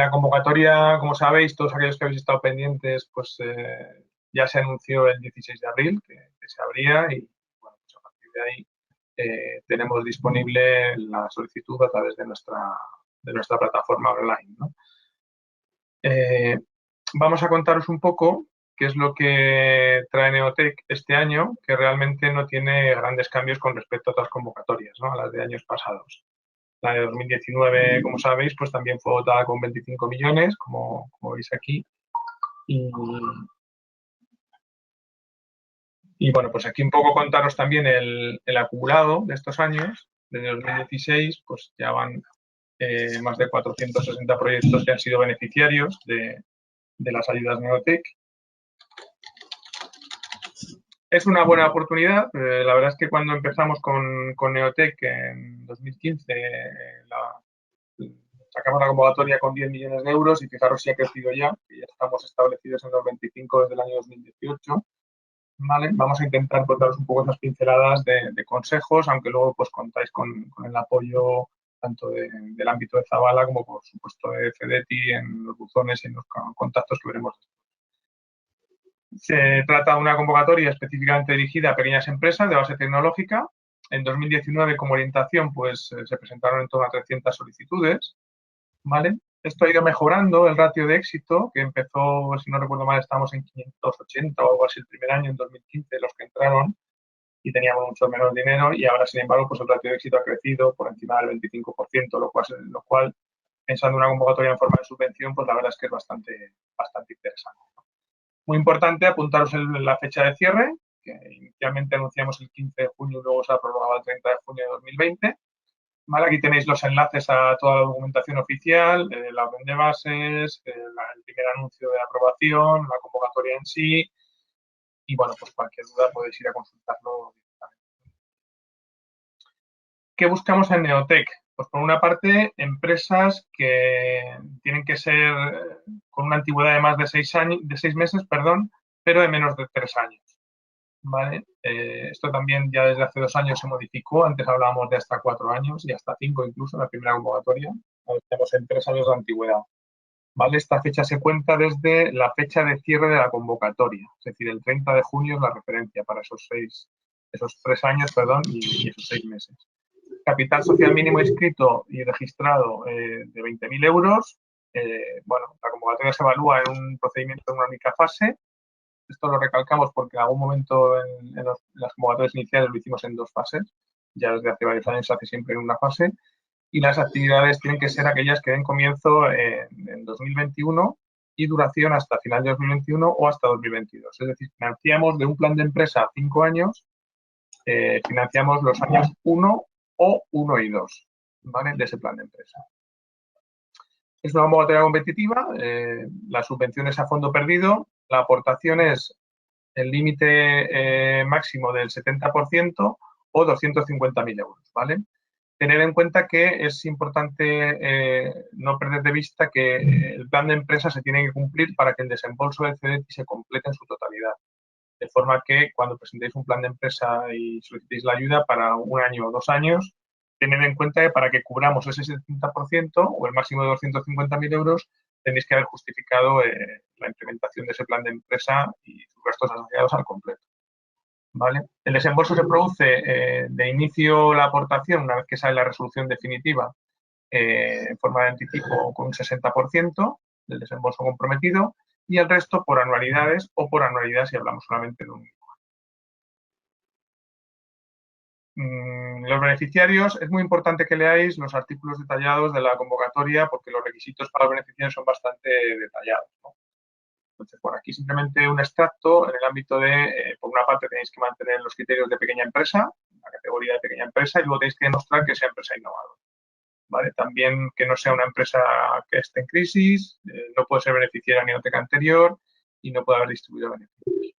La convocatoria, como sabéis, todos aquellos que habéis estado pendientes, pues ya se anunció el 16 de abril que se abría y bueno, pues a partir de ahí tenemos disponible la solicitud a través de nuestra plataforma online, ¿no? Vamos a contaros un poco qué es lo que trae Neotec este año, que realmente no tiene grandes cambios con respecto a otras convocatorias, ¿no? A las de años pasados. La de 2019, como sabéis, pues también fue votada con 25 millones, como veis aquí. Y, y, bueno, pues aquí un poco contaros también el acumulado de estos años. Desde 2016, pues ya van más de 460 proyectos que han sido beneficiarios de las ayudas Neotec. Es una buena oportunidad. La verdad es que cuando empezamos con Neotec en 2015, sacamos la convocatoria con 10 millones de euros y fijaros si ha crecido ya, que ya estamos establecidos en los 25 desde el año 2018. ¿Vale? Vamos a intentar contaros un poco esas pinceladas de consejos, aunque luego pues contáis con el apoyo tanto del ámbito de Zabala como por supuesto de Fedeti en los buzones y en los contactos que veremos. Se trata de una convocatoria específicamente dirigida a pequeñas empresas de base tecnológica. En 2019, como orientación, pues se presentaron en torno a 300 solicitudes, ¿vale? Esto ha ido mejorando el ratio de éxito, que empezó, si no recuerdo mal, estábamos en 580 o algo así el primer año, en 2015, los que entraron, y teníamos mucho menos dinero, y ahora, sin embargo, pues el ratio de éxito ha crecido por encima del 25%, lo cual pensando en una convocatoria en forma de subvención, pues la verdad es que es bastante interesante. Muy importante apuntaros la fecha de cierre, que inicialmente anunciamos el 15 de junio y luego se ha prorrogado al 30 de junio de 2020. ¿Vale? Aquí tenéis los enlaces a toda la documentación oficial, la orden de bases, el primer anuncio de aprobación, la convocatoria en sí, y bueno, pues cualquier duda podéis ir a consultarlo directamente. ¿Qué buscamos en Neotec? Pues por una parte, empresas que tienen que ser con una antigüedad de más de 6 meses, pero de menos de 3 años. ¿Vale? Esto también ya desde hace 2 años se modificó. Antes hablábamos de hasta 4 años y hasta 5 incluso en la primera convocatoria. Ahora estamos en 3 años de antigüedad. ¿Vale? Esta fecha se cuenta desde la fecha de cierre de la convocatoria. Es decir, el 30 de junio es la referencia para esos 3 años, y esos 6 meses. Capital social mínimo inscrito y registrado de 20.000 euros. Bueno, la convocatoria se evalúa en un procedimiento en una única fase. Esto lo recalcamos porque en algún momento en las convocatorias iniciales lo hicimos en 2 fases. Ya desde hace varios años se hace siempre en una fase. Y las actividades tienen que ser aquellas que den comienzo en 2021 y duración hasta final de 2021 o hasta 2022. Es decir, financiamos de un plan de empresa a 5 años, financiamos los años 1 o 1 y 2, ¿vale? De ese plan de empresa. Es una convocatoria competitiva, la subvención es a fondo perdido, la aportación es el límite máximo del 70% o 250.000 euros, ¿vale? Tener en cuenta que es importante no perder de vista que el plan de empresa se tiene que cumplir para que el desembolso del CDTI se complete en su totalidad. De forma que cuando presentéis un plan de empresa y solicitéis la ayuda para 1 año o 2 años, tened en cuenta que para que cubramos ese 70% o el máximo de 250.000 euros, tenéis que haber justificado la implementación de ese plan de empresa y sus gastos asociados al completo. ¿Vale? El desembolso se produce de inicio la aportación, una vez que sale la resolución definitiva, en forma de anticipo con un 60% del desembolso comprometido y el resto por anualidades o por anualidad si hablamos solamente de un único año. Los beneficiarios, es muy importante que leáis los artículos detallados de la convocatoria porque los requisitos para los beneficiarios son bastante detallados, ¿no? Entonces, bueno, aquí simplemente un extracto en el ámbito de, por una parte tenéis que mantener los criterios de pequeña empresa, la categoría de pequeña empresa, y luego tenéis que demostrar que sea empresa innovadora. ¿Vale? También que no sea una empresa que esté en crisis, no puede ser beneficiaria ni Neotec anterior y no puede haber distribuido beneficios.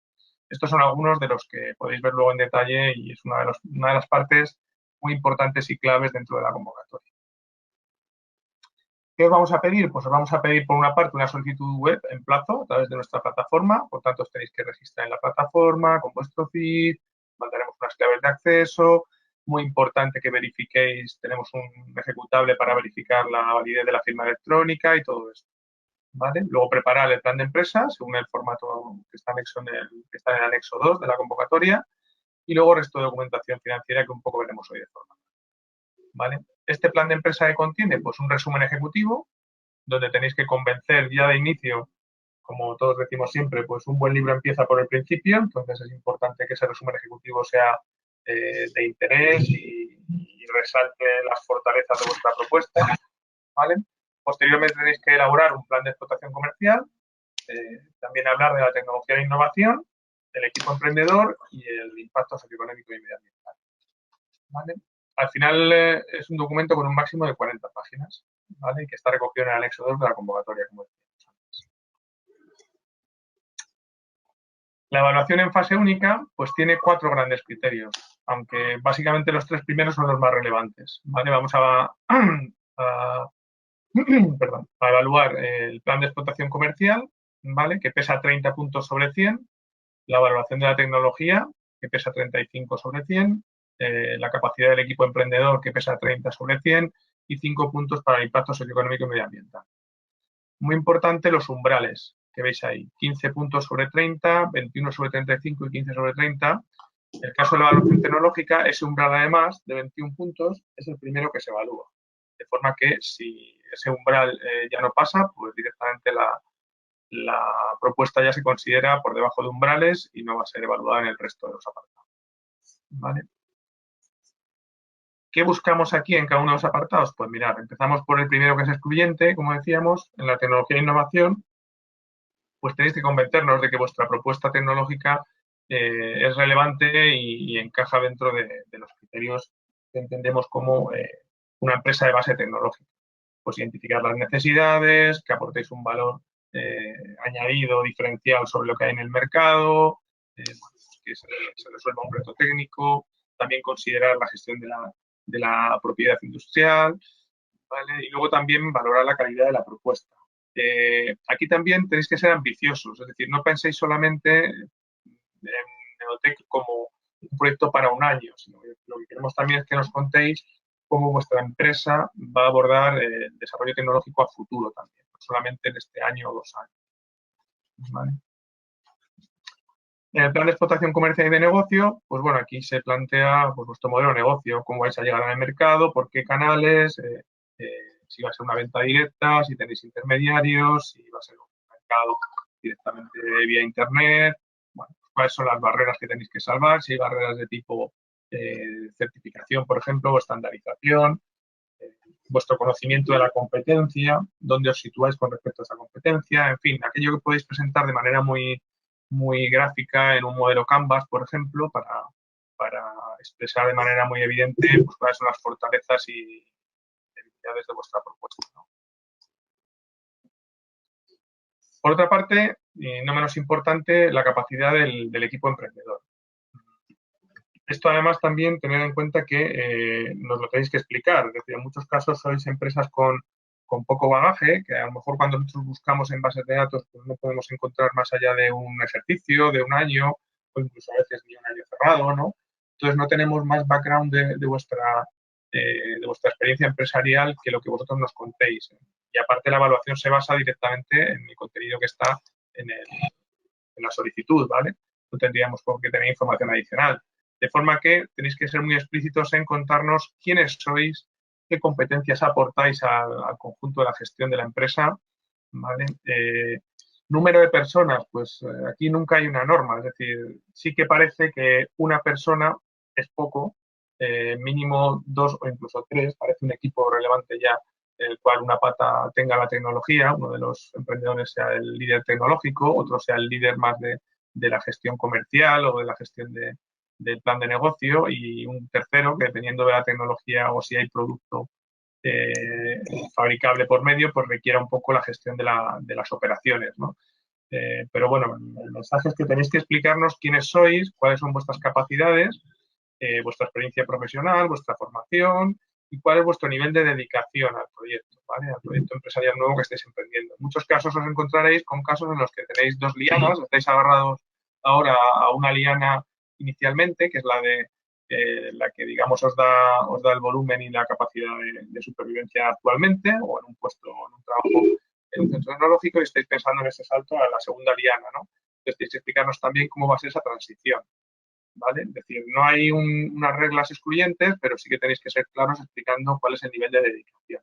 Estos son algunos de los que podéis ver luego en detalle y es una de las partes muy importantes y claves dentro de la convocatoria. ¿Qué os vamos a pedir? Pues os vamos a pedir, por una parte, una solicitud web en plazo a través de nuestra plataforma. Por tanto, os tenéis que registrar en la plataforma con vuestro CIF, mandaremos unas claves de acceso. Muy importante que verifiquéis, tenemos un ejecutable para verificar la validez de la firma electrónica y todo esto. ¿vale? Luego preparar el plan de empresa según el formato que está, que está en el anexo 2 de la convocatoria y luego el resto de documentación financiera que un poco veremos hoy de forma. ¿Vale? Este plan de empresa que contiene pues un resumen ejecutivo donde tenéis que convencer ya de inicio, como todos decimos siempre, pues un buen libro empieza por el principio, entonces es importante que ese resumen ejecutivo sea de interés y resalte las fortalezas de vuestra propuesta, ¿vale? Posteriormente tenéis que elaborar un plan de explotación comercial, también hablar de la tecnología de innovación, el equipo emprendedor y el impacto socioeconómico y medioambiental, ¿vale? Al final es un documento con un máximo de 40 páginas, ¿vale? Y que está recogido en el anexo 2 de la convocatoria, como decíamos antes. La evaluación en fase única pues tiene 4 grandes criterios, aunque básicamente los 3 primeros son los más relevantes, ¿vale? Vamos a perdón, a evaluar el plan de explotación comercial, ¿vale? Que pesa 30 puntos sobre 100, la valoración de la tecnología, que pesa 35 sobre 100, la capacidad del equipo emprendedor, que pesa 30 sobre 100, y 5 puntos para el impacto socioeconómico y medioambiental. Muy importante los umbrales, que veis ahí, 15 puntos sobre 30, 21 sobre 35 y 15 sobre 30. En el caso de la evaluación tecnológica, ese umbral además de 21 puntos es el primero que se evalúa. De forma que si ese umbral ya no pasa, pues directamente la propuesta ya se considera por debajo de umbrales y no va a ser evaluada en el resto de los apartados. ¿Vale? ¿Qué buscamos aquí en cada uno de los apartados? Pues mirad, empezamos por el primero que es excluyente, como decíamos, en la tecnología e innovación, pues tenéis que convencernos de que vuestra propuesta tecnológica es relevante y encaja dentro de los criterios que entendemos como una empresa de base tecnológica. Pues identificar las necesidades, que aportéis un valor añadido, diferencial sobre lo que hay en el mercado, pues que se resuelva un reto técnico, también considerar la gestión de la propiedad industrial, ¿vale? Y luego también valorar la calidad de la propuesta. Aquí también tenéis que ser ambiciosos, es decir, no penséis solamente en Neotec como un proyecto para un año, sino que lo que queremos también es que nos contéis cómo vuestra empresa va a abordar el desarrollo tecnológico a futuro también, no solamente en este año o 2 años. ¿Vale? En el plan de explotación comercial y de negocio, pues bueno, aquí se plantea pues, vuestro modelo de negocio, cómo vais a llegar al mercado, por qué canales, si va a ser una venta directa, si tenéis intermediarios, si va a ser un mercado directamente vía internet, bueno, cuáles son las barreras que tenéis que salvar, si hay barreras de tipo certificación, por ejemplo, o estandarización, vuestro conocimiento de la competencia, dónde os situáis con respecto a esa competencia, en fin, aquello que podéis presentar de manera muy gráfica en un modelo Canvas, por ejemplo, para expresar de manera muy evidente pues, cuáles son las fortalezas y debilidades de vuestra propuesta, ¿no? Por otra parte, y no menos importante, la capacidad del equipo emprendedor. Esto además también tener en cuenta que nos lo tenéis que explicar. Es decir, en muchos casos sois empresas con poco bagaje, que a lo mejor cuando nosotros buscamos en bases de datos pues no podemos encontrar más allá de un ejercicio, de un año, o incluso a veces ni un año cerrado, ¿no? Entonces no tenemos más background de vuestra experiencia empresarial que lo que vosotros nos contéis. Y aparte la evaluación se basa directamente en el contenido que está en la solicitud, ¿vale? No tendríamos por qué tener información adicional. De forma que tenéis que ser muy explícitos en contarnos quiénes sois, qué competencias aportáis al conjunto de la gestión de la empresa, ¿vale? Número de personas, pues aquí nunca hay una norma, es decir, sí que parece que una persona es poco, mínimo 2 o incluso 3, parece un equipo relevante ya, en el cual una pata tenga la tecnología, uno de los emprendedores sea el líder tecnológico, otro sea el líder más de la gestión comercial o de la gestión del plan de negocio y un tercero que dependiendo de la tecnología o si hay producto fabricable por medio, pues requiera un poco la gestión de las operaciones, ¿no? Pero bueno, el mensaje es que tenéis que explicarnos quiénes sois, cuáles son vuestras capacidades, vuestra experiencia profesional, vuestra formación y cuál es vuestro nivel de dedicación al proyecto, ¿vale? Al proyecto empresarial nuevo que estáis emprendiendo. En muchos casos os encontraréis con casos en los que tenéis 2 lianas, estáis agarrados ahora a una liana inicialmente, que es la que, digamos, os da el volumen y la capacidad de supervivencia actualmente o en un puesto, en un trabajo en un centro tecnológico y estáis pensando en ese salto a la segunda liana, ¿no? Entonces, tenéis que explicarnos también cómo va a ser esa transición, ¿vale? Es decir, no hay unas reglas excluyentes, pero sí que tenéis que ser claros explicando cuál es el nivel de dedicación,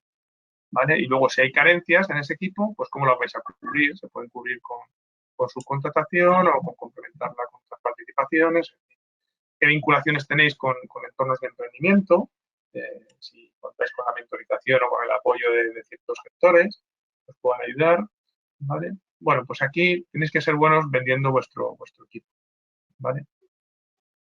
¿vale? Y luego, si hay carencias en ese equipo, pues cómo las vais a cubrir. Se pueden cubrir con subcontratación o con complementarla con otras participaciones. ¿Qué vinculaciones tenéis con entornos de emprendimiento? Si contáis con la mentorización o con el apoyo de ciertos sectores, os puedan ayudar, ¿vale? Bueno, pues aquí tenéis que ser buenos vendiendo vuestro equipo, ¿vale?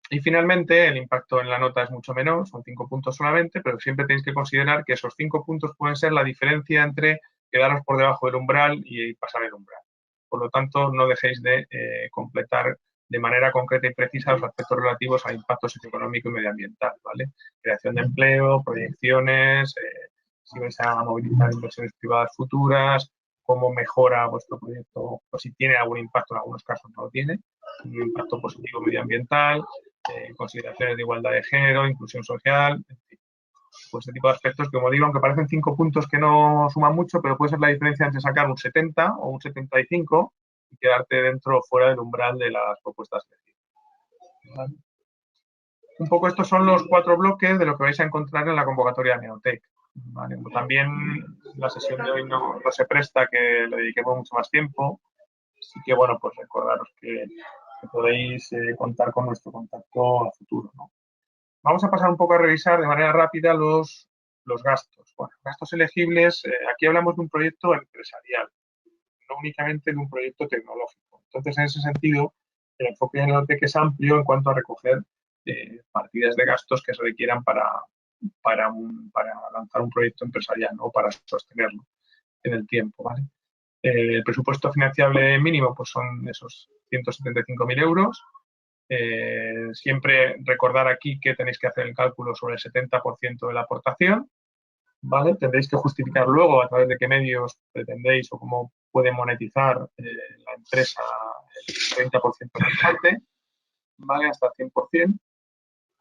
Y finalmente, el impacto en la nota es mucho menor, son 5 puntos solamente, pero siempre tenéis que considerar que esos 5 puntos pueden ser la diferencia entre quedaros por debajo del umbral y pasar el umbral. Por lo tanto, no dejéis de completar de manera concreta y precisa los aspectos relativos al impacto socioeconómico y medioambiental, ¿vale? Creación de empleo, proyecciones, si vais a movilizar inversiones privadas futuras, cómo mejora vuestro proyecto, o si tiene algún impacto, en algunos casos no lo tiene, un impacto positivo medioambiental, consideraciones de igualdad de género, inclusión social, en fin. Pues este tipo de aspectos que, como digo, aunque parecen 5 puntos que no suman mucho, pero puede ser la diferencia entre sacar un 70 o un 75 y quedarte dentro o fuera del umbral de las propuestas elegidas. ¿Vale? Un poco estos son los 4 bloques de lo que vais a encontrar en la convocatoria de Neotec. ¿Vale? También la sesión de hoy no se presta que le dediquemos mucho más tiempo. Así que, bueno, pues recordaros que podéis contar con nuestro contacto a futuro, ¿no? Vamos a pasar un poco a revisar de manera rápida los gastos. Bueno, gastos elegibles, aquí hablamos de un proyecto empresarial, no únicamente de un proyecto tecnológico. Entonces, en ese sentido, el enfoque de Neotec es amplio en cuanto a recoger partidas de gastos que se requieran para lanzar un proyecto empresarial o para sostenerlo en el tiempo, ¿vale? El presupuesto financiable mínimo pues son esos 175.000 euros. Siempre recordar aquí que tenéis que hacer el cálculo sobre el 70% de la aportación, ¿vale? Tendréis que justificar luego a través de qué medios pretendéis o cómo puede monetizar la empresa el 30% restante, ¿vale? Hasta el 100%.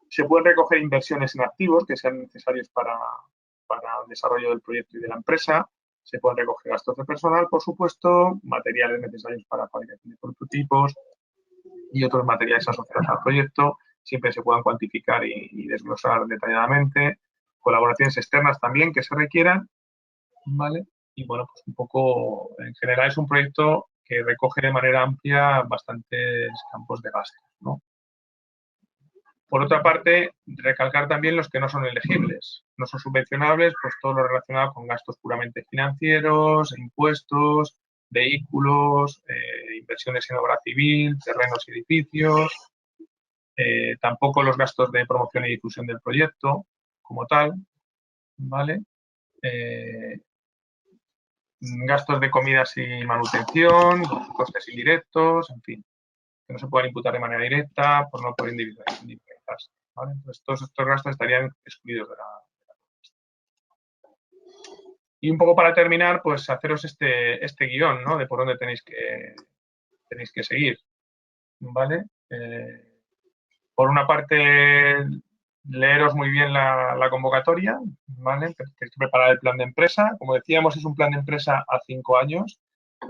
Se pueden recoger inversiones en activos que sean necesarios para el desarrollo del proyecto y de la empresa. Se pueden recoger gastos de personal, por supuesto, materiales necesarios para fabricación de prototipos y otros materiales asociados al proyecto. Siempre se puedan cuantificar y desglosar detalladamente. Colaboraciones externas también que se requieran, ¿vale? Y bueno, pues un poco, en general es un proyecto que recoge de manera amplia bastantes campos de gasto, ¿no? Por otra parte, recalcar también los que no son elegibles. No son subvencionables, pues todo lo relacionado con gastos puramente financieros, impuestos, vehículos, inversiones en obra civil, terrenos y edificios, tampoco los gastos de promoción y difusión del proyecto como tal, ¿vale? Gastos de comidas y manutención, costes indirectos, en fin, que no se puedan imputar de manera directa por no poder individualizarse, ¿vale? Entonces, todos estos gastos estarían excluidos de la Y un poco para terminar, pues haceros este guión, ¿no? De por dónde tenéis que seguir, ¿vale? Por una parte, leeros muy bien la convocatoria, ¿vale? Tenéis que preparar el plan de empresa. Como decíamos, es un plan de empresa a 5 años,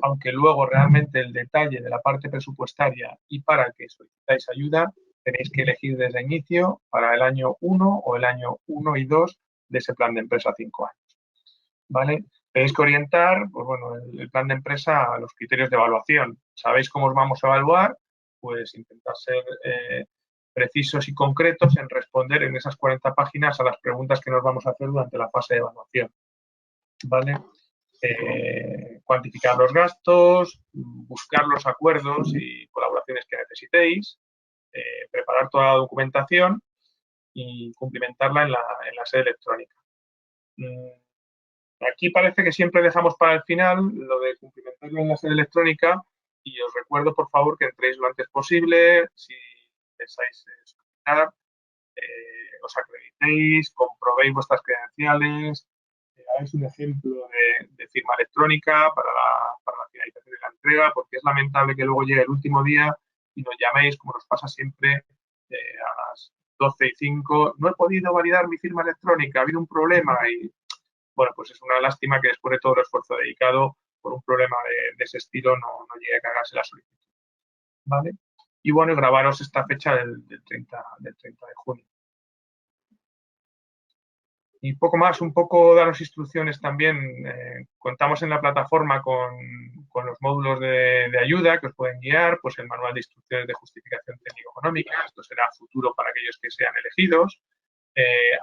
aunque luego realmente el detalle de la parte presupuestaria y para que solicitáis ayuda, tenéis que elegir desde el inicio para el año 1 o el año 1 y 2 de ese plan de empresa a 5 años, ¿vale? Tenéis que orientar, pues bueno, el plan de empresa a los criterios de evaluación. ¿Sabéis cómo os vamos a evaluar? Pues intentar ser precisos y concretos en responder en esas 40 páginas a las preguntas que nos vamos a hacer durante la fase de evaluación, ¿vale? Cuantificar los gastos, buscar los acuerdos y colaboraciones que necesitéis, preparar toda la documentación y cumplimentarla en la sede electrónica. Aquí parece que siempre dejamos para el final lo de cumplimentarlo en la sede electrónica y os recuerdo, por favor, que entréis lo antes posible. Si pensáis solicitar, os acreditéis, comprobéis vuestras credenciales, hagáis un ejemplo de firma electrónica para la finalización de la entrega, porque es lamentable que luego llegue el último día y nos llaméis, como nos pasa siempre, a las 12:05. No he podido validar mi firma electrónica, ha habido un problema y bueno, pues es una lástima que después de todo el esfuerzo dedicado por un problema de ese estilo no llegue a cargarse la solicitud. ¿Vale? Y bueno, grabaros esta fecha del 30 de junio. Y poco más, un poco daros instrucciones también. Contamos en la plataforma con los módulos de ayuda que os pueden guiar, pues el manual de instrucciones de justificación técnico-económica, esto será futuro para aquellos que sean elegidos.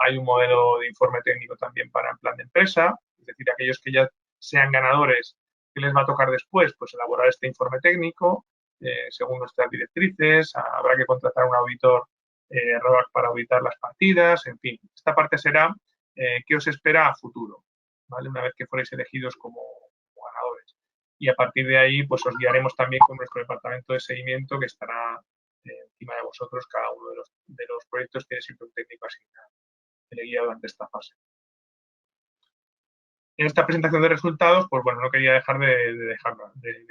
Hay un modelo de informe técnico también para el plan de empresa, es decir, aquellos que ya sean ganadores, ¿qué les va a tocar después? Pues elaborar este informe técnico según nuestras directrices, habrá que contratar un auditor ROAC para auditar las partidas, en fin, esta parte será qué os espera a futuro, ¿vale? Una vez que fuerais elegidos como ganadores. Y a partir de ahí, pues os guiaremos también con nuestro departamento de seguimiento que estará encima de vosotros cada uno de los proyectos que siempre un técnico asignado que le guía durante esta fase. En esta presentación de resultados, pues bueno, no quería dejar de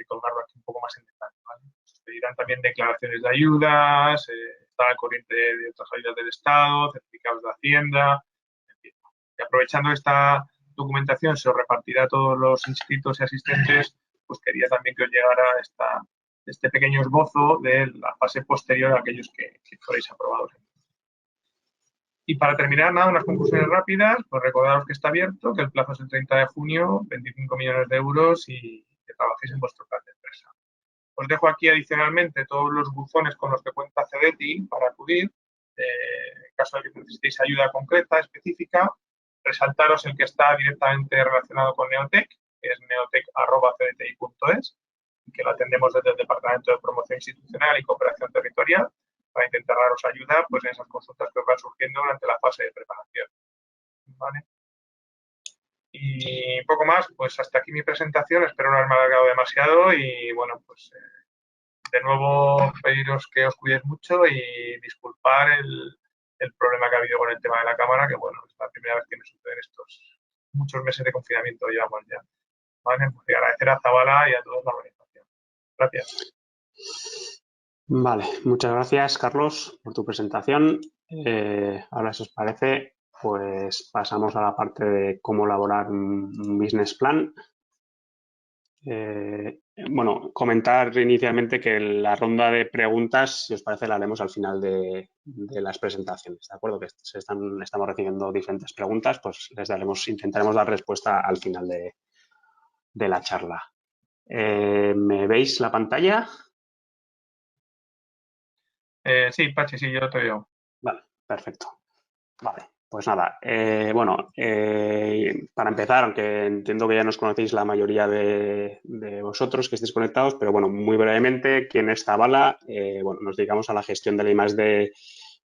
colgarlo aquí un poco más en detalle, ¿vale? Os pedirán también declaraciones de ayudas, estar al corriente de otras ayudas del Estado, certificados de Hacienda, en fin. Y aprovechando esta documentación, se os repartirá a todos los inscritos y asistentes, pues quería también que os llegara este pequeño esbozo de la fase posterior a aquellos que fuerais aprobados. Y para terminar, nada, unas conclusiones rápidas, pues recordaros que está abierto, que el plazo es el 30 de junio, 25 millones de euros y que trabajéis en vuestro plan de empresa. Os dejo aquí adicionalmente todos los buzones con los que cuenta CEDETI para acudir, en caso de que necesitéis ayuda concreta, específica. Resaltaros el que está directamente relacionado con Neotec, que es neotec@cdti.es, y que lo atendemos desde el Departamento de Promoción Institucional y Cooperación Territorial, para intentar daros ayuda pues, en esas consultas que os van surgiendo durante la fase de preparación. ¿Vale? Y poco más, pues hasta aquí mi presentación, espero no haberme alargado demasiado y bueno, pues de nuevo pediros que os cuidéis mucho y disculpar el problema que ha habido con el tema de la cámara, que bueno, es la primera vez que me suceden estos muchos meses de confinamiento llevamos ya. ¿Vale? Pues agradecer a Zabala y a toda la organización. Gracias. Vale, muchas gracias, Carlos, por tu presentación. Ahora, si os parece, pues pasamos a la parte de cómo elaborar un business plan. Bueno, comentar inicialmente que la ronda de preguntas, si os parece, la haremos al final de las presentaciones, ¿de acuerdo? Que estamos recibiendo diferentes preguntas, pues intentaremos dar respuesta al final de la charla. ¿Me veis la pantalla? Sí, Pachi, sí, yo te veo. Vale, perfecto. Vale, pues nada, bueno, para empezar, aunque entiendo que ya nos conocéis la mayoría de vosotros que estéis conectados, pero bueno, muy brevemente, ¿quién es Zabala? Bueno, nos dedicamos a la gestión de la I+D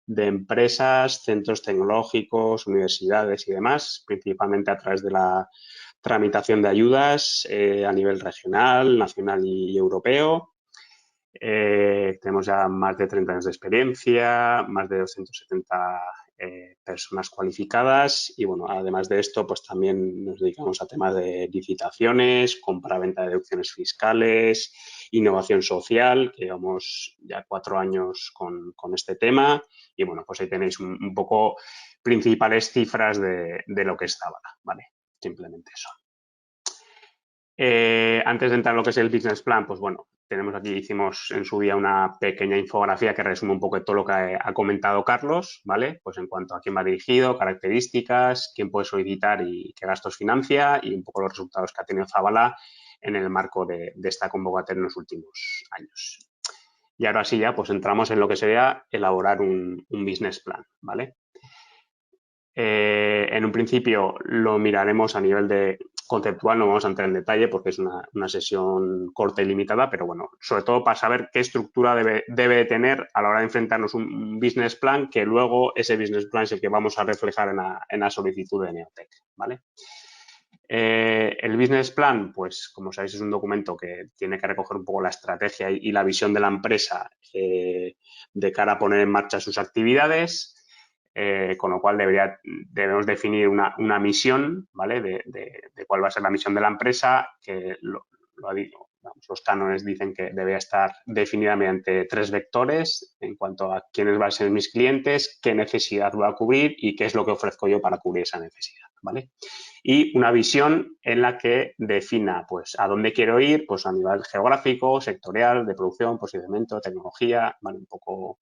de empresas, centros tecnológicos, universidades y demás, principalmente a través de la tramitación de ayudas a nivel regional, nacional y europeo. Tenemos ya más de 30 años de experiencia, más de 270 personas cualificadas y, bueno, además de esto, pues también nos dedicamos a temas de licitaciones, compra-venta de deducciones fiscales, innovación social, que llevamos ya 4 años con este tema y, bueno, pues ahí tenéis un poco principales cifras de lo que es Zabala, ¿vale? Simplemente eso. Antes de entrar en lo que es el business plan, pues bueno, tenemos aquí, hicimos en su día una pequeña infografía que resume un poco todo lo que ha comentado Carlos, ¿vale? Pues en cuanto a quién va dirigido, características, quién puede solicitar y qué gastos financia y un poco los resultados que ha tenido Zabala en el marco de esta convocatoria en los últimos años. Y ahora sí ya, pues entramos en lo que sería elaborar un business plan, ¿vale? En un principio lo miraremos a nivel de conceptual, no vamos a entrar en detalle porque es una sesión corta y limitada, pero bueno, sobre todo para saber qué estructura debe tener a la hora de enfrentarnos un business plan, que luego ese business plan es el que vamos a reflejar en la solicitud de Neotec, ¿vale? El business plan, pues como sabéis, es un documento que tiene que recoger un poco la estrategia y la visión de la empresa de cara a poner en marcha sus actividades. Con lo cual debemos definir una misión, ¿vale? De cuál va a ser la misión de la empresa, que lo vamos, los cánones dicen que debe estar definida mediante 3 vectores en cuanto a quiénes van a ser mis clientes, qué necesidad voy a cubrir y qué es lo que ofrezco yo para cubrir esa necesidad, ¿vale? Y una visión en la que defina, pues, a dónde quiero ir, pues, a nivel geográfico, sectorial, de producción, posicionamiento, tecnología, ¿vale? Un poco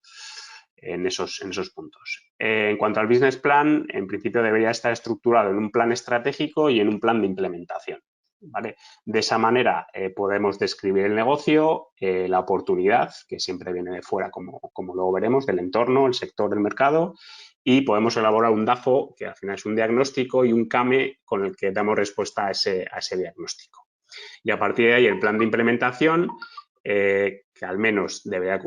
en esos puntos. En cuanto al business plan, en principio debería estar estructurado en un plan estratégico y en un plan de implementación, ¿vale? De esa manera podemos describir el negocio, la oportunidad, que siempre viene de fuera, como luego veremos, del entorno, el sector, del mercado, y podemos elaborar un DAFO, que al final es un diagnóstico, y un CAME con el que damos respuesta a ese diagnóstico. Y a partir de ahí el plan de implementación, que al menos debería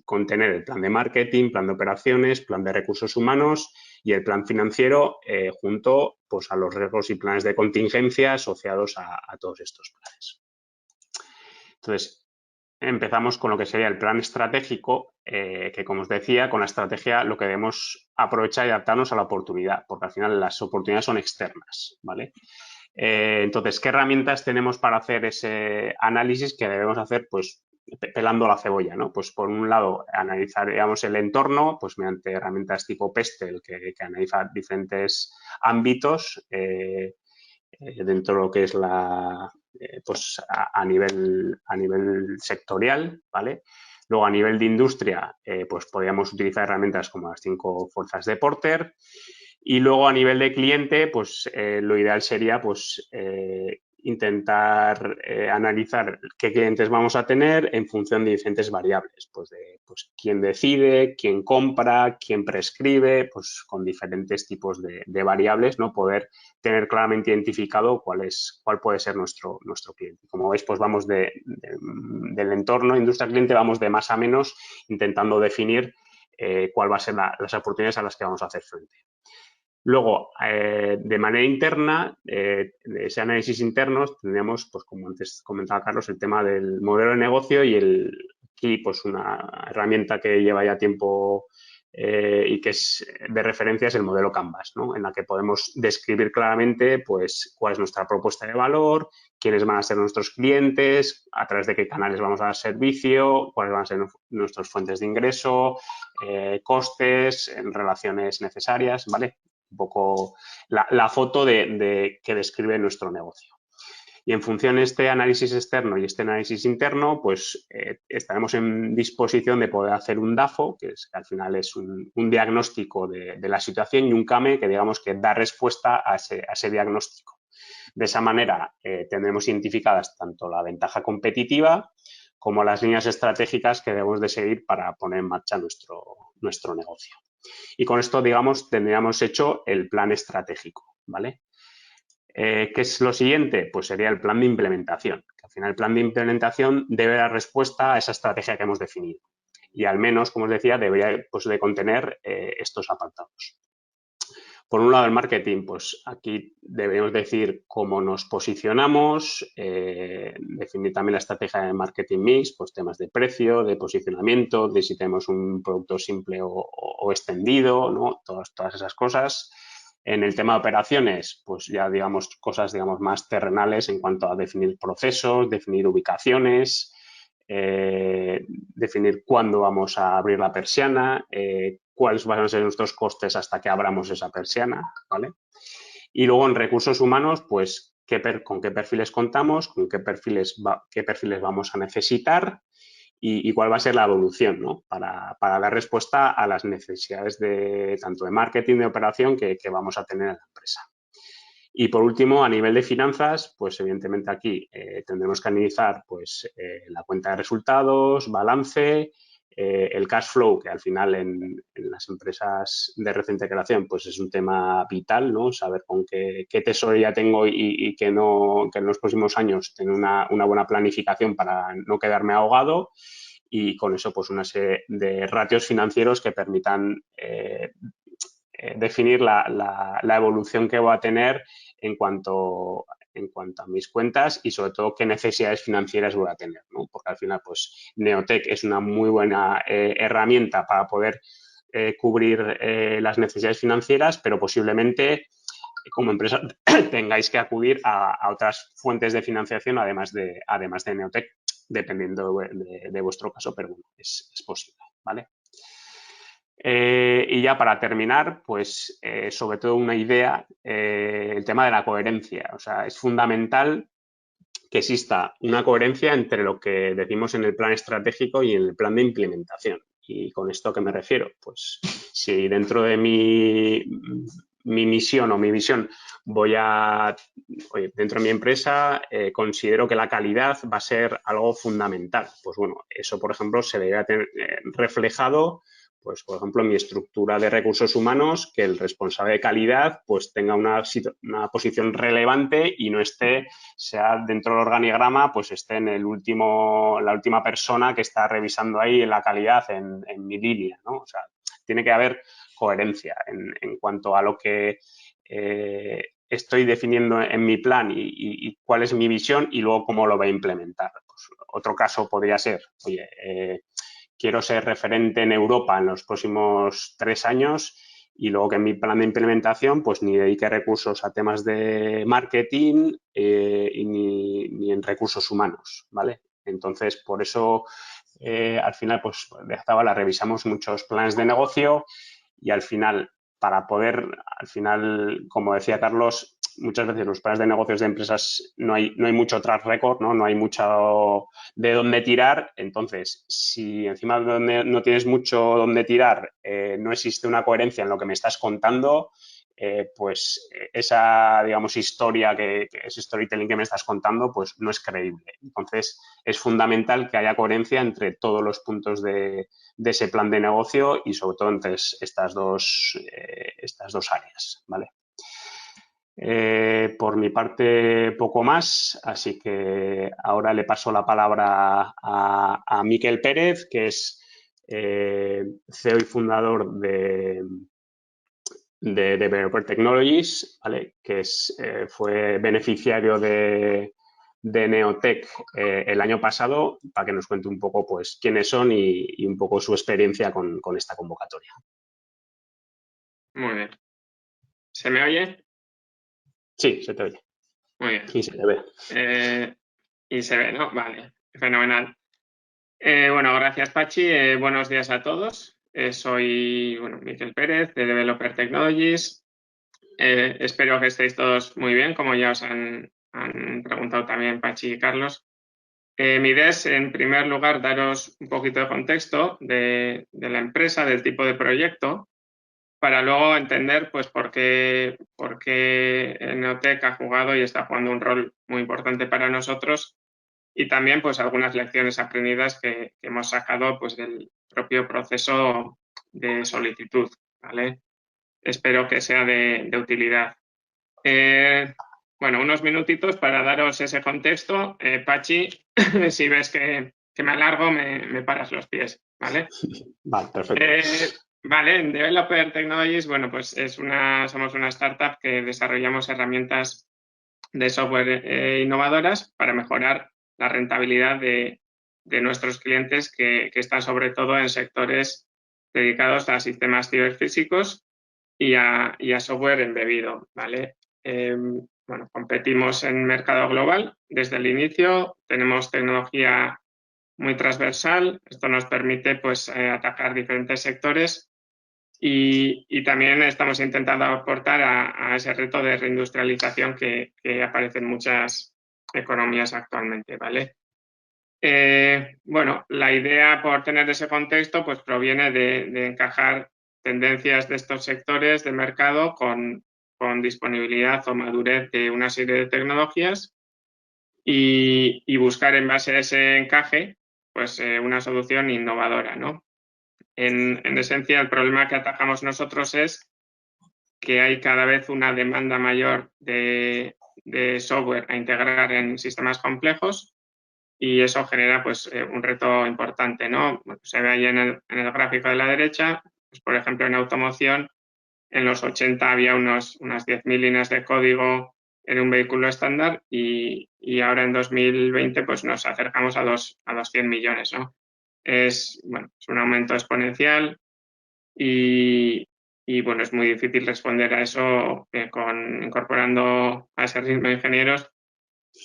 contener el plan de marketing, plan de operaciones, plan de recursos humanos y el plan financiero junto, pues, a los riesgos y planes de contingencia asociados a todos estos planes. Entonces, empezamos con lo que sería el plan estratégico, que, como os decía, con la estrategia lo que debemos aprovechar y adaptarnos a la oportunidad, porque al final las oportunidades son externas, ¿vale? Entonces, ¿qué herramientas tenemos para hacer ese análisis que debemos hacer, pues, pelando la cebolla, ¿no? Pues, por un lado, analizaríamos el entorno, pues, mediante herramientas tipo Pestel, que analiza diferentes ámbitos dentro de lo que es pues, a nivel sectorial, ¿vale? Luego, a nivel de industria, pues, podríamos utilizar herramientas como las 5 fuerzas de Porter. Y luego a nivel de cliente, pues lo ideal sería pues intentar analizar qué clientes vamos a tener en función de diferentes variables, pues de quién decide, quién compra, quién prescribe, pues con diferentes tipos de variables, ¿no? Poder tener claramente identificado cuál puede ser nuestro cliente. Como veis, pues vamos del entorno industria-cliente, vamos de más a menos, intentando definir cuál va a ser las oportunidades a las que vamos a hacer frente. Luego, de manera interna, de ese análisis interno, tendríamos, pues como antes comentaba Carlos, el tema del modelo de negocio y aquí, pues una herramienta que lleva ya tiempo y que es de referencia es el modelo Canvas, ¿no? En la que podemos describir claramente, pues, cuál es nuestra propuesta de valor, quiénes van a ser nuestros clientes, a través de qué canales vamos a dar servicio, cuáles van a ser nuestras fuentes de ingreso, costes, relaciones necesarias, ¿vale? Un poco la foto que describe nuestro negocio. Y en función de este análisis externo y este análisis interno, pues estaremos en disposición de poder hacer un DAFO, que al final es un diagnóstico de la situación, y un CAME que digamos que da respuesta a ese diagnóstico. De esa manera tendremos identificadas tanto la ventaja competitiva como las líneas estratégicas que debemos de seguir para poner en marcha nuestro negocio. Y con esto, digamos, tendríamos hecho el plan estratégico, ¿vale? ¿Qué es lo siguiente? Pues sería el plan de implementación. Que al final el plan de implementación debe dar respuesta a esa estrategia que hemos definido. Y al menos, como os decía, debería pues, de contener estos apartados. Por un lado, el marketing, pues aquí deberíamos decir cómo nos posicionamos, definir también la estrategia de marketing mix, pues temas de precio, de posicionamiento, de si tenemos un producto simple o extendido, ¿no? Todas esas cosas. En el tema de operaciones, pues ya digamos cosas digamos más terrenales en cuanto a definir procesos, definir ubicaciones, definir cuándo vamos a abrir la persiana, cuáles van a ser nuestros costes hasta que abramos esa persiana, ¿vale? Y luego en recursos humanos, pues con qué perfiles contamos, con qué perfiles vamos a necesitar y cuál va a ser la evolución, ¿no? Para dar respuesta a las necesidades tanto de marketing, de operación que vamos a tener en la empresa. Y por último, a nivel de finanzas, pues evidentemente aquí tendremos que analizar pues, la cuenta de resultados, balance, el cash flow, que al final en las empresas de reciente creación pues es un tema vital, ¿no? Saber con qué tesorería tengo y que en los próximos años tener una buena planificación para no quedarme ahogado y con eso pues una serie de ratios financieros que permitan definir la evolución que voy a tener en cuanto a mis cuentas y sobre todo qué necesidades financieras voy a tener, ¿no? Porque al final pues Neotec es una muy buena herramienta para poder cubrir las necesidades financieras, pero posiblemente como empresa tengáis que acudir a otras fuentes de financiación además de Neotec dependiendo de vuestro caso, pero bueno, es posible, ¿vale? Y ya para terminar, pues sobre todo una idea, el tema de la coherencia. O sea, es fundamental que exista una coherencia entre lo que decimos en el plan estratégico y en el plan de implementación. ¿Y con esto a qué me refiero? Pues si dentro de mi misión o mi visión dentro de mi empresa considero que la calidad va a ser algo fundamental. Pues bueno, eso por ejemplo se debe tener reflejado, pues por ejemplo en mi estructura de recursos humanos, que el responsable de calidad pues tenga una posición relevante y no sea dentro del organigrama, pues esté en la última persona que está revisando ahí la calidad en mi línea, ¿no? O sea, tiene que haber coherencia en cuanto a lo que estoy definiendo en mi plan y cuál es mi visión y luego cómo lo voy a implementar. Pues, otro caso podría ser, oye, quiero ser referente en Europa en los próximos 3 años y luego que en mi plan de implementación pues ni dedique recursos a temas de marketing ni en recursos humanos, ¿vale? Entonces, por eso al final pues de Zabala revisamos muchos planes de negocio y al final como decía Carlos, muchas veces los planes de negocios de empresas no hay mucho track record, ¿no? Hay mucho de dónde tirar. Entonces, si encima no tienes mucho dónde tirar, no existe una coherencia en lo que me estás contando, pues esa, digamos, historia, ese storytelling que me estás contando, pues no es creíble. Entonces, es fundamental que haya coherencia entre todos los puntos de ese plan de negocio y sobre todo entre estas dos áreas, ¿vale? Por mi parte, poco más, así que ahora le paso la palabra a Miquel Pérez, que es CEO y fundador de Developer Technologies, ¿vale? Que fue beneficiario de Neotec el año pasado, para que nos cuente un poco pues, quiénes son y un poco su experiencia con esta convocatoria. Muy bien. ¿Se me oye? Sí, se te oye. Muy bien. Y se te ve. Y se ve, ¿no? Vale, fenomenal. Bueno, gracias Pachi. Buenos días a todos. Soy Miquel Pérez de Developer Technologies. Espero que estéis todos muy bien, como ya os han preguntado también Pachi y Carlos. Mi idea es, en primer lugar, daros un poquito de contexto de la empresa, del tipo de proyecto, para luego entender pues, por qué Neotec ha jugado y está jugando un rol muy importante para nosotros y también pues, algunas lecciones aprendidas que hemos sacado pues, del propio proceso de solicitud, ¿vale? Espero que sea de utilidad. Bueno, unos minutitos para daros ese contexto. Pachi, si ves que me alargo, me paras los pies, ¿vale? Vale, perfecto. Vale, en Developer Technologies, bueno, pues somos una startup que desarrollamos herramientas de software innovadoras para mejorar la rentabilidad de nuestros clientes que están sobre todo en sectores dedicados a sistemas ciberfísicos y a software embebido, ¿vale? Bueno, competimos en mercado global desde el inicio, tenemos tecnología muy transversal, esto nos permite pues atacar diferentes sectores y también estamos intentando aportar a ese reto de reindustrialización que aparece en muchas economías actualmente, ¿vale? Bueno, la idea por tener ese contexto pues proviene de encajar tendencias de estos sectores de mercado con disponibilidad o madurez de una serie de tecnologías y buscar en base a ese encaje pues una solución innovadora, ¿no? En esencia, el problema que atacamos nosotros es que hay cada vez una demanda mayor de software a integrar en sistemas complejos y eso genera pues, un reto importante, ¿no? Se ve ahí en el gráfico de la derecha, pues, por ejemplo, en automoción, en los 80 había unas 10.000 líneas de código en un vehículo estándar y ahora en 2020 pues, nos acercamos a los 100 millones, ¿no? Es un aumento exponencial y bueno, es muy difícil responder a eso incorporando a ese ritmo de ingenieros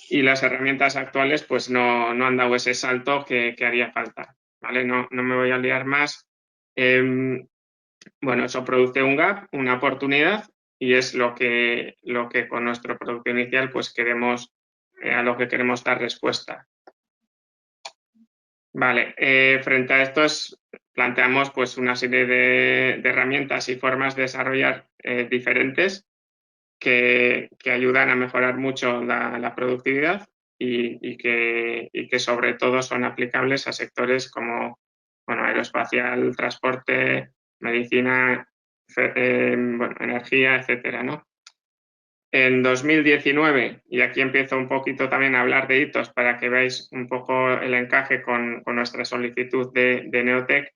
y las herramientas actuales pues no han dado ese salto que haría falta, ¿vale? No me voy a liar más. Bueno, eso produce un gap, una oportunidad, y es lo que con nuestro producto inicial pues queremos, a lo que queremos dar respuesta. Vale, frente a esto planteamos pues una serie de herramientas y formas de desarrollar diferentes que ayudan a mejorar mucho la productividad y que sobre todo son aplicables a sectores como bueno, aeroespacial, transporte, medicina, bueno, energía, etcétera, ¿no? En 2019, y aquí empiezo un poquito también a hablar de hitos para que veáis un poco el encaje con nuestra solicitud de Neotec,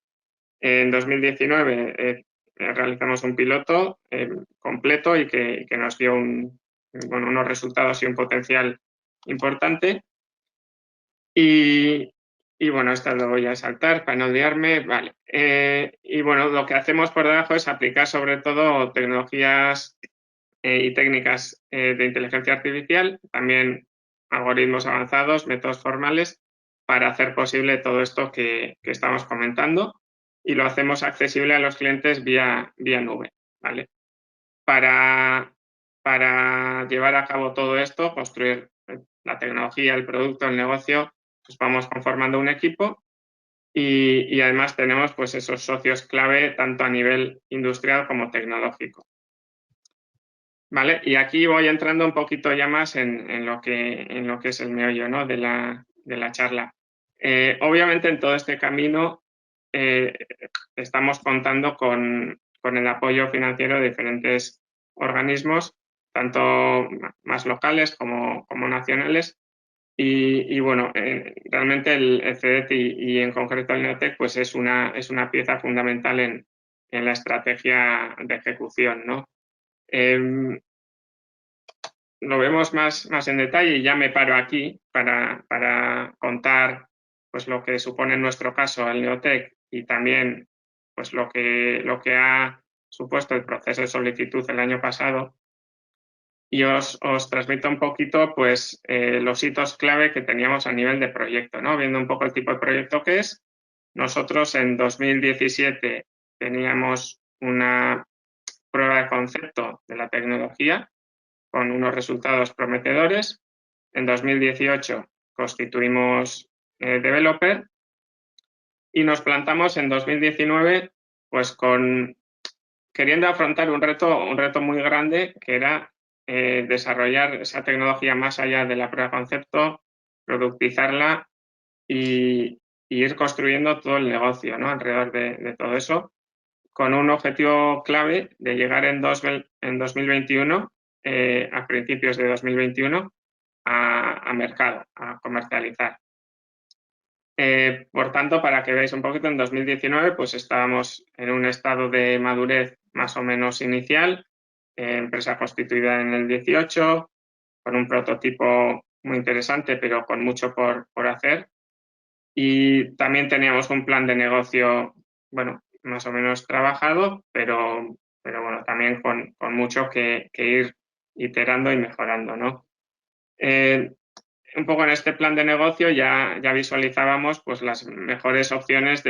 en 2019 realizamos un piloto completo y que nos dio bueno, unos resultados y un potencial importante. Y bueno, esta lo voy a saltar para no liarme. Vale. Y bueno, lo que hacemos por debajo es aplicar sobre todo tecnologías y técnicas de inteligencia artificial, también algoritmos avanzados, métodos formales, para hacer posible todo esto que estamos comentando y lo hacemos accesible a los clientes vía nube, ¿vale? Para llevar a cabo todo esto, construir la tecnología, el producto, el negocio, pues vamos conformando un equipo y además tenemos pues esos socios clave tanto a nivel industrial como tecnológico. Vale, y aquí voy entrando un poquito ya más en lo que es el meollo, ¿no? de la charla. Obviamente en todo este camino estamos contando con el apoyo financiero de diferentes organismos, tanto más locales como nacionales. Y bueno, realmente el CEDET y en concreto el Neotec pues es una pieza fundamental en la estrategia de ejecución, ¿no? Lo vemos más en detalle y ya me paro aquí para contar pues lo que supone en nuestro caso el Neotec y también pues lo que ha supuesto el proceso de solicitud el año pasado y os transmito un poquito pues los hitos clave que teníamos a nivel de proyecto, ¿no? Viendo un poco el tipo de proyecto que es. Nosotros en 2017 teníamos una prueba de concepto de la tecnología con unos resultados prometedores. En 2018 constituimos developer y nos plantamos en 2019 pues queriendo afrontar un reto muy grande que era desarrollar esa tecnología más allá de la prueba de concepto, productizarla y ir construyendo todo el negocio, ¿no? Alrededor de todo eso, con un objetivo clave de llegar en 2021, a principios de 2021, a mercado, a comercializar. Por tanto, para que veáis un poquito, en 2019 pues estábamos en un estado de madurez más o menos inicial, empresa constituida en el 18, con un prototipo muy interesante, pero con mucho por hacer. Y también teníamos un plan de negocio, bueno, más o menos trabajado, pero bueno, también con mucho que ir iterando y mejorando, ¿no? Un poco en este plan de negocio ya visualizábamos pues las mejores opciones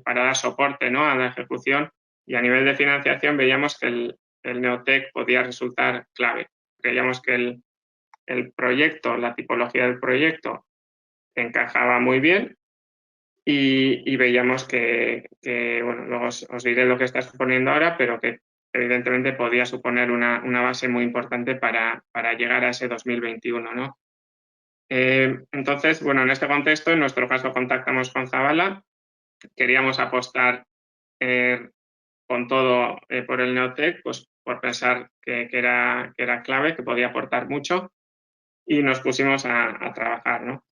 para dar soporte, ¿no? a la ejecución y a nivel de financiación veíamos que el Neotec podía resultar clave. Creíamos que el proyecto, la tipología del proyecto encajaba muy bien y veíamos que bueno, luego os diré lo que está suponiendo ahora, pero que evidentemente podía suponer una base muy importante para llegar a ese 2021, ¿no? Entonces, bueno, en este contexto, en nuestro caso contactamos con Zabala, queríamos apostar con todo por el Neotec, pues por pensar que era clave, que podía aportar mucho y nos pusimos a trabajar, ¿no?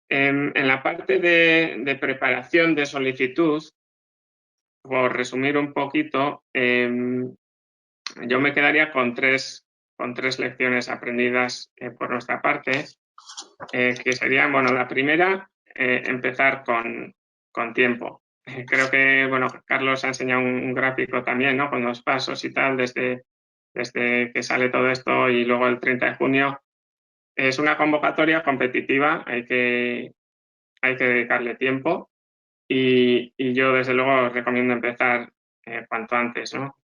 En la parte de preparación de solicitud, por resumir un poquito, yo me quedaría con tres lecciones aprendidas por nuestra parte, que serían, bueno, la primera, empezar con tiempo. Creo que, bueno, Carlos ha enseñado un gráfico también, ¿no? Con los pasos y tal, desde que sale todo esto y luego el 30 de junio. Es una convocatoria competitiva, hay que dedicarle tiempo y yo desde luego os recomiendo empezar cuanto antes, ¿no?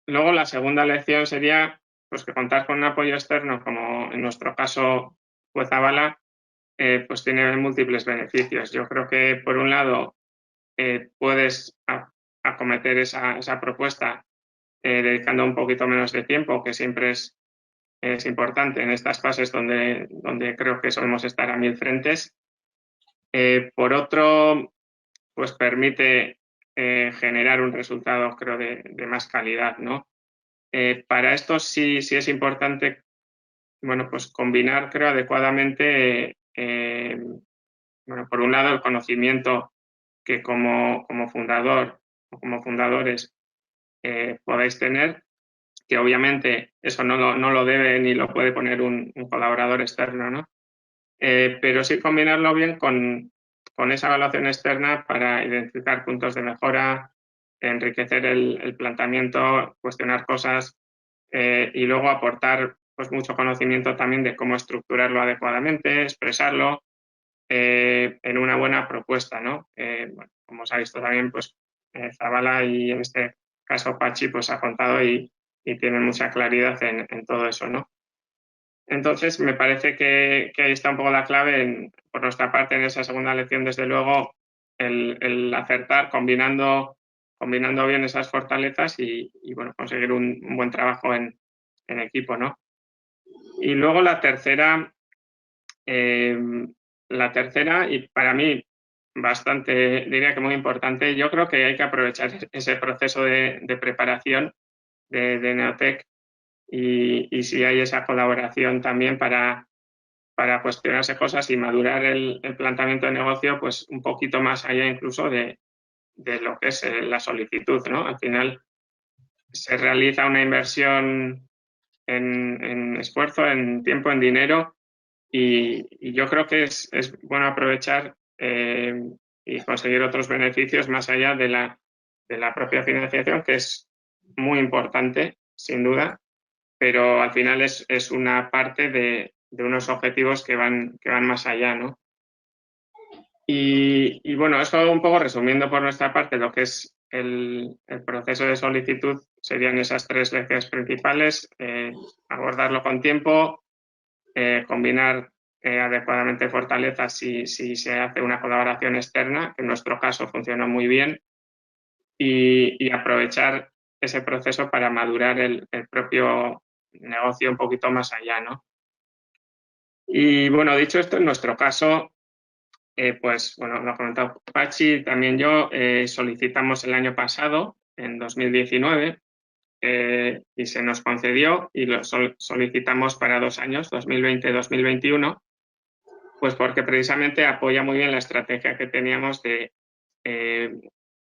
Luego la segunda lección sería pues, que contar con un apoyo externo, como en nuestro caso fue Zabala, pues tiene múltiples beneficios. Yo creo que por un lado puedes acometer esa propuesta dedicando un poquito menos de tiempo, que siempre es importante en estas fases donde creo que solemos estar a 1000 frentes. Por otro, pues permite generar un resultado, creo, de más calidad, ¿no? Para esto sí es importante, bueno, pues combinar, creo, adecuadamente, bueno, por un lado, el conocimiento que como fundador o como fundadores podáis tener, que obviamente eso no lo debe ni lo puede poner un colaborador externo, ¿no? Pero sí combinarlo bien con esa evaluación externa para identificar puntos de mejora, enriquecer el planteamiento, cuestionar cosas y luego aportar pues, mucho conocimiento también de cómo estructurarlo adecuadamente, expresarlo en una buena propuesta, ¿no? Bueno, como se ha visto también, pues Zabala y en este caso Pachi pues ha contado y tienen mucha claridad en todo eso, ¿no? Entonces, me parece que ahí está un poco la clave, por nuestra parte, en esa segunda lección, desde luego, el acertar combinando bien esas fortalezas y bueno, conseguir un buen trabajo en equipo, ¿no? Y luego la tercera, y para mí bastante, diría que muy importante, yo creo que hay que aprovechar ese proceso de preparación de Neotec y si hay esa colaboración también para cuestionarse cosas y madurar el planteamiento de negocio, pues un poquito más allá incluso de lo que es la solicitud, ¿no? Al final se realiza una inversión en esfuerzo, en tiempo, en dinero y yo creo que es bueno aprovechar y conseguir otros beneficios más allá de la propia financiación, que es muy importante, sin duda, pero al final es una parte de unos objetivos que van más allá, ¿no? Y bueno, eso un poco resumiendo por nuestra parte lo que es el proceso de solicitud, serían esas 3 lecciones principales, abordarlo con tiempo, combinar adecuadamente fortalezas si se hace una colaboración externa, que en nuestro caso funcionó muy bien, y aprovechar ese proceso para madurar el propio negocio un poquito más allá, ¿no? Y bueno, dicho esto, en nuestro caso, pues bueno, lo ha comentado Pachi, también yo, solicitamos el año pasado, en 2019, y se nos concedió y lo solicitamos para 2 años, 2020-2021, pues porque precisamente apoya muy bien la estrategia que teníamos de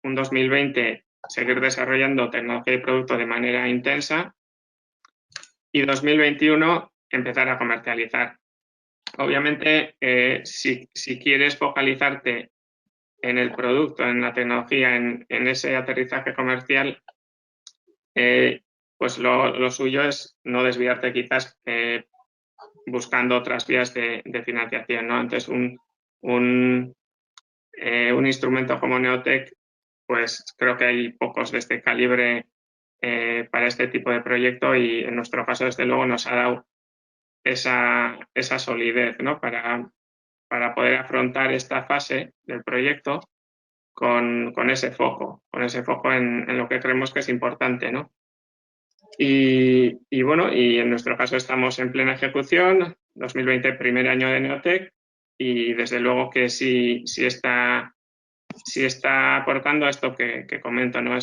un 2020 seguir desarrollando tecnología y producto de manera intensa y 2021 empezar a comercializar. Obviamente, si quieres focalizarte en el producto, en la tecnología, en ese aterrizaje comercial, pues lo suyo es no desviarte quizás buscando otras vías de financiación, ¿no? Entonces, un instrumento como Neotec, pues creo que hay pocos de este calibre para este tipo de proyecto y en nuestro caso, desde luego, nos ha dado esa solidez, ¿no? Para poder afrontar esta fase del proyecto con ese foco en lo que creemos que es importante, ¿no? Y bueno, y en nuestro caso estamos en plena ejecución, 2020 primer año de Neotec y desde luego que sí está aportando esto que comento, ¿no?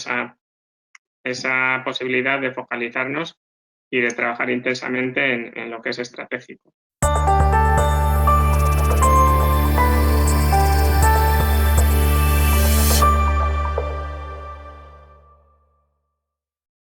Esa posibilidad de focalizarnos y de trabajar intensamente en lo que es estratégico.